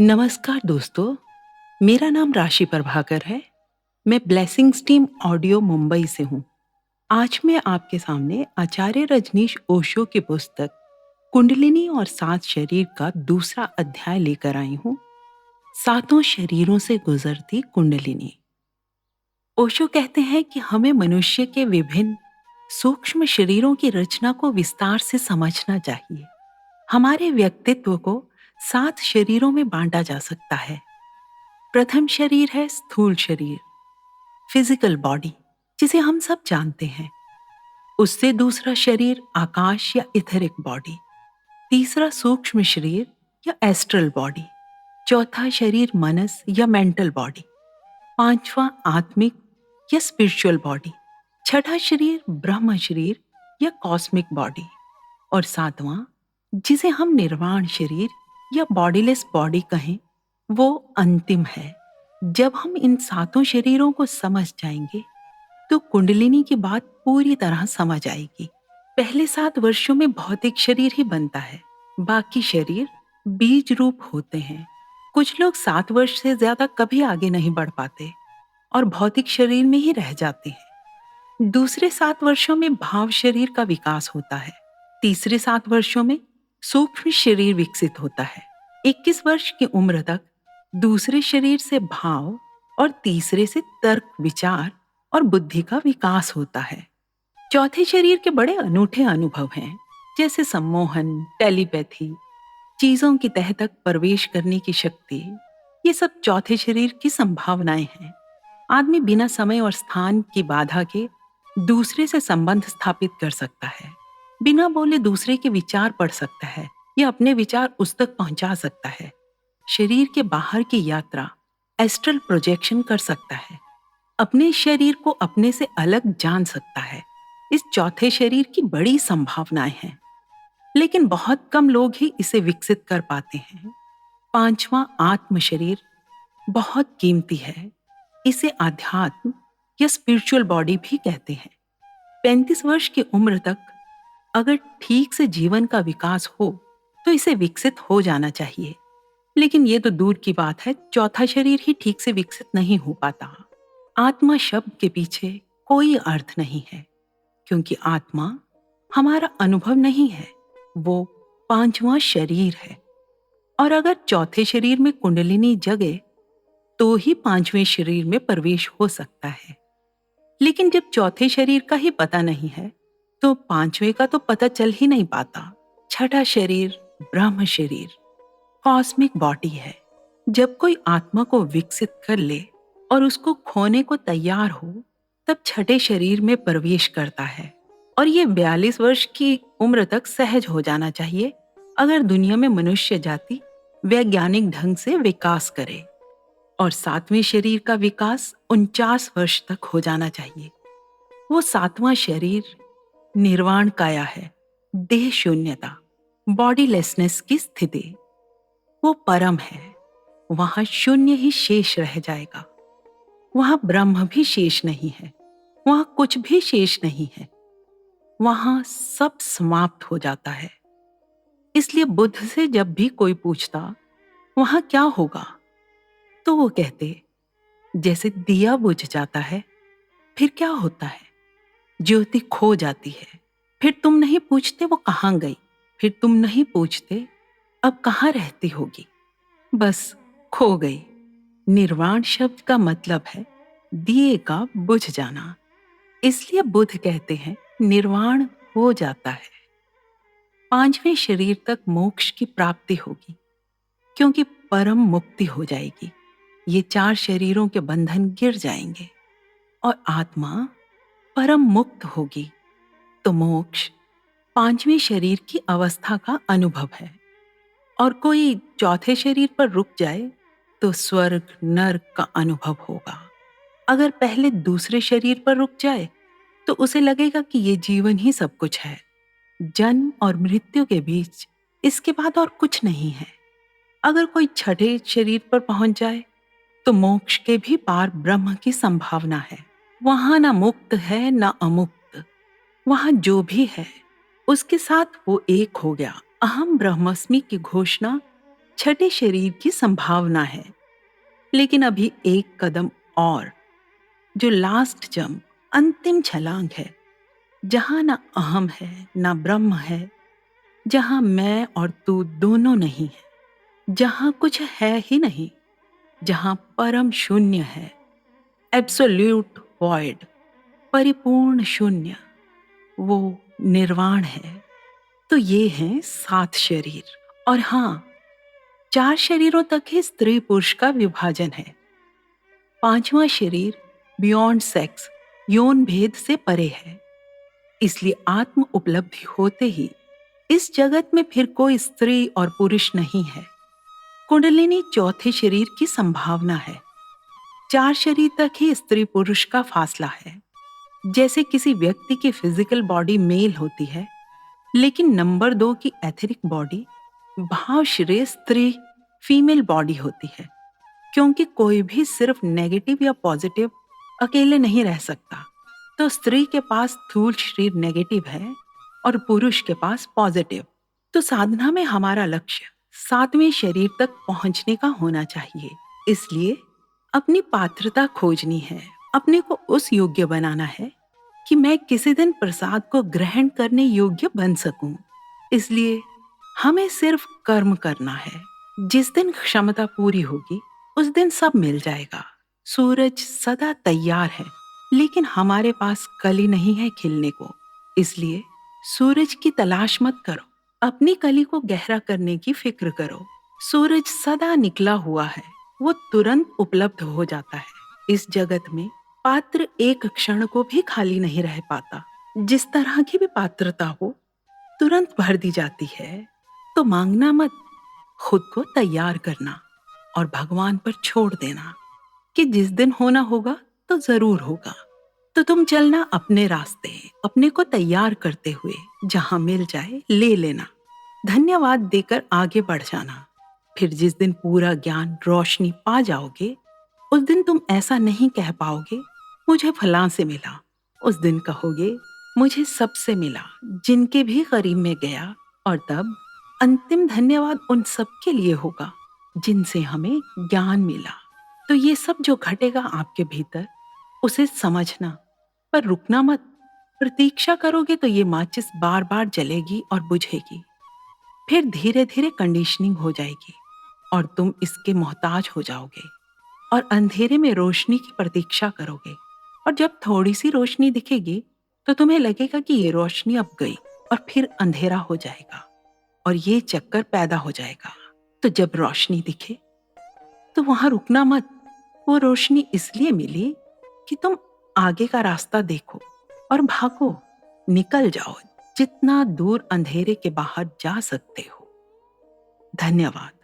नमस्कार दोस्तों, मेरा नाम राशि प्रभाकर है। मैं ब्लेसिंग्स टीम ऑडियो मुंबई से हूँ। आज मैं आपके सामने आचार्य रजनीश ओशो की पुस्तक कुंडलिनी और सात शरीर का दूसरा अध्याय लेकर आई हूँ। सातों शरीरों से गुजरती कुंडलिनी। ओशो कहते हैं कि हमें मनुष्य के विभिन्न सूक्ष्म शरीरों की रचना को विस्तार से समझना चाहिए। हमारे व्यक्तित्व को 7 शरीरों में बांटा जा सकता है। प्रथम शरीर है स्थूल शरीर, फिजिकल बॉडी, जिसे हम सब जानते हैं। उससे दूसरा शरीर आकाश या इथरिक बॉडी, तीसरा सूक्ष्म शरीर या एस्ट्रल बॉडी, चौथा शरीर मनस या मेंटल बॉडी, पांचवा आत्मिक या स्पिरिचुअल बॉडी, छठा शरीर ब्रह्म शरीर या कॉस्मिक बॉडी और सातवां, जिसे हम निर्वाण शरीर या बॉडीलेस बॉडी कहें, वो अंतिम है। जब हम इन सातों शरीरों को समझ जाएंगे तो कुंडलिनी की बात पूरी तरह समझ आएगी। पहले 7 वर्षों में भौतिक शरीर ही बनता है, बाकी शरीर बीज रूप होते हैं। कुछ लोग 7 वर्ष से ज्यादा कभी आगे नहीं बढ़ पाते और भौतिक शरीर में ही रह जाते हैं। दूसरे 7 वर्षों में भाव शरीर का विकास होता है। तीसरे 7 वर्षों में सूक्ष्म शरीर विकसित होता है। 21 वर्ष की उम्र तक दूसरे शरीर से भाव और तीसरे से तर्क, विचार और बुद्धि का विकास होता है। चौथे शरीर के बड़े अनूठे अनुभव हैं, जैसे सम्मोहन, टेलीपैथी, चीजों की तह तक प्रवेश करने की शक्ति। ये सब चौथे शरीर की संभावनाएं हैं। आदमी बिना समय और स्थान की बाधा के दूसरे से संबंध स्थापित कर सकता है, बिना बोले दूसरे के विचार पढ़ सकता है या अपने विचार उस तक पहुंचा सकता है। शरीर के बाहर की यात्रा एस्ट्रल प्रोजेक्शन कर सकता है, अपने शरीर को अपने से अलग जान सकता है। इस चौथे शरीर की बड़ी संभावनाएं हैं, लेकिन बहुत कम लोग ही इसे विकसित कर पाते हैं। पांचवा आत्म शरीर बहुत कीमती है। इसे आध्यात्म या स्पिरिचुअल बॉडी भी कहते हैं। 35 वर्ष की उम्र तक अगर ठीक से जीवन का विकास हो तो इसे विकसित हो जाना चाहिए, लेकिन ये तो दूर की बात है। चौथा शरीर ही ठीक से विकसित नहीं हो पाता। आत्मा शब्द के पीछे कोई अर्थ नहीं है, क्योंकि आत्मा हमारा अनुभव नहीं है, वो पांचवा शरीर है। और अगर चौथे शरीर में कुंडलिनी जगे तो ही पांचवें शरीर में प्रवेश हो सकता है। लेकिन जब चौथे शरीर का ही पता नहीं है तो पांचवें का तो पता चल ही नहीं पाता। छठा शरीर ब्रह्म शरीर, कॉस्मिक बॉडी है। जब कोई आत्मा को विकसित कर ले और उसको खोने को तैयार हो, तब छठे शरीर में प्रवेश करता है। और ये 42 वर्ष की उम्र तक सहज हो जाना चाहिए, अगर दुनिया में मनुष्य जाति वैज्ञानिक ढंग से विकास करे। और सातवें शरीर का विकास 49 वर्ष तक हो जाना चाहिए। वो सातवां शरीर निर्वाण काया है, देह शून्यता, बॉडीलेसनेस की स्थिति। वो परम है, वहां शून्य ही शेष रह जाएगा। वहां ब्रह्म भी शेष नहीं है, वहां कुछ भी शेष नहीं है, वहां सब समाप्त हो जाता है। इसलिए बुद्ध से जब भी कोई पूछता वहां क्या होगा, तो वो कहते, जैसे दिया बुझ जाता है फिर क्या होता है, ज्योति खो जाती है, फिर तुम नहीं पूछते वो कहां गई, फिर तुम नहीं पूछते अब कहां रहती होगी, बस खो गई। निर्वाण शब्द का मतलब है दिए का बुझ जाना। इसलिए बुद्ध कहते हैं निर्वाण हो जाता है। पांचवें शरीर तक मोक्ष की प्राप्ति होगी, क्योंकि परम मुक्ति हो जाएगी। ये 4 शरीरों के बंधन गिर जाएंगे और आत्मा परम मुक्त होगी। तो मोक्ष पांचवें शरीर की अवस्था का अनुभव है। और कोई चौथे शरीर पर रुक जाए तो स्वर्ग नर्क का अनुभव होगा। अगर पहले दूसरे शरीर पर रुक जाए तो उसे लगेगा कि ये जीवन ही सब कुछ है, जन्म और मृत्यु के बीच इसके बाद और कुछ नहीं है। अगर कोई छठे शरीर पर पहुंच जाए तो मोक्ष के भी पार ब्रह्म की संभावना है। वहां ना मुक्त है ना अमुक्त, वहां जो भी है उसके साथ वो एक हो गया। अहम ब्रह्मस्मि की घोषणा छठे शरीर की संभावना है, लेकिन अभी एक कदम और, जो लास्ट जंप, अंतिम छलांग है, जहां ना अहम है ना ब्रह्म है, जहां मैं और तू दोनों नहीं है, जहां कुछ है ही नहीं, जहां परम शून्य है, एब्सोल्यूट वॉइड, परिपूर्ण शून्य, वो निर्वाण है। तो ये हैं 7 शरीर। और हाँ, 4 शरीरों तक ही स्त्री पुरुष का विभाजन है। 5वां शरीर बियॉन्ड सेक्स, यौन भेद से परे है। इसलिए आत्म उपलब्धि होते ही इस जगत में फिर कोई स्त्री और पुरुष नहीं है। कुंडलिनी चौथे शरीर की संभावना है। 4 शरीर तक ही स्त्री पुरुष का फासला है। जैसे किसी व्यक्ति की फिजिकल बॉडी मेल होती है, लेकिन नंबर 2 की एथेरिक बॉडी, भाव श्रेय स्त्री फीमेल बॉडी होती है। क्योंकि कोई भी सिर्फ नेगेटिव या पॉजिटिव अकेले नहीं रह सकता। तो स्त्री के पास स्थूल शरीर नेगेटिव है और पुरुष के पास पॉजिटिव। तो साधना में हमारा लक्ष्य 7वें शरीर तक पहुंचने का होना चाहिए। इसलिए अपनी पात्रता खोजनी है, अपने को उस योग्य बनाना है कि मैं किसी दिन प्रसाद को ग्रहण करने योग्य बन सकूं। इसलिए हमें सिर्फ कर्म करना है। जिस दिन क्षमता पूरी होगी उस दिन सब मिल जाएगा। सूरज सदा तैयार है, लेकिन हमारे पास कली नहीं है खिलने को। इसलिए सूरज की तलाश मत करो, अपनी कली को गहरा करने की फिक्र करो। सूरज सदा निकला हुआ है, वो तुरंत उपलब्ध हो जाता है। इस जगत में पात्र एक क्षण को भी खाली नहीं रह पाता। जिस तरह की भी पात्रता हो तुरंत भर दी जाती है। तो मांगना मत, खुद को तैयार करना और भगवान पर छोड़ देना कि जिस दिन होना होगा तो जरूर होगा। तो तुम चलना अपने रास्ते, अपने को तैयार करते हुए, जहां मिल जाए ले लेना, धन्यवाद देकर आगे बढ़ जाना। फिर जिस दिन पूरा ज्ञान रोशनी पा जाओगे, उस दिन तुम ऐसा नहीं कह पाओगे मुझे फलां से मिला। उस दिन कहोगे मुझे सबसे मिला, जिनके भी करीब में गया। और तब अंतिम धन्यवाद उन सब के लिए होगा जिनसे हमें ज्ञान मिला। तो ये सब जो घटेगा आपके भीतर, उसे समझना, पर रुकना मत। प्रतीक्षा करोगे तो ये माचिस बार बार जलेगी और बुझेगी। फिर धीरे धीरे कंडीशनिंग हो जाएगी और तुम इसके मोहताज हो जाओगे और अंधेरे में रोशनी की प्रतीक्षा करोगे। और जब थोड़ी सी रोशनी दिखेगी तो तुम्हें लगेगा कि ये रोशनी अब गई, और फिर अंधेरा हो जाएगा और ये चक्कर पैदा हो जाएगा। तो जब रोशनी दिखे तो वहां रुकना मत। वो रोशनी इसलिए मिली कि तुम आगे का रास्ता देखो और भागो, निकल जाओ जितना दूर अंधेरे के बाहर जा सकते हो। धन्यवाद।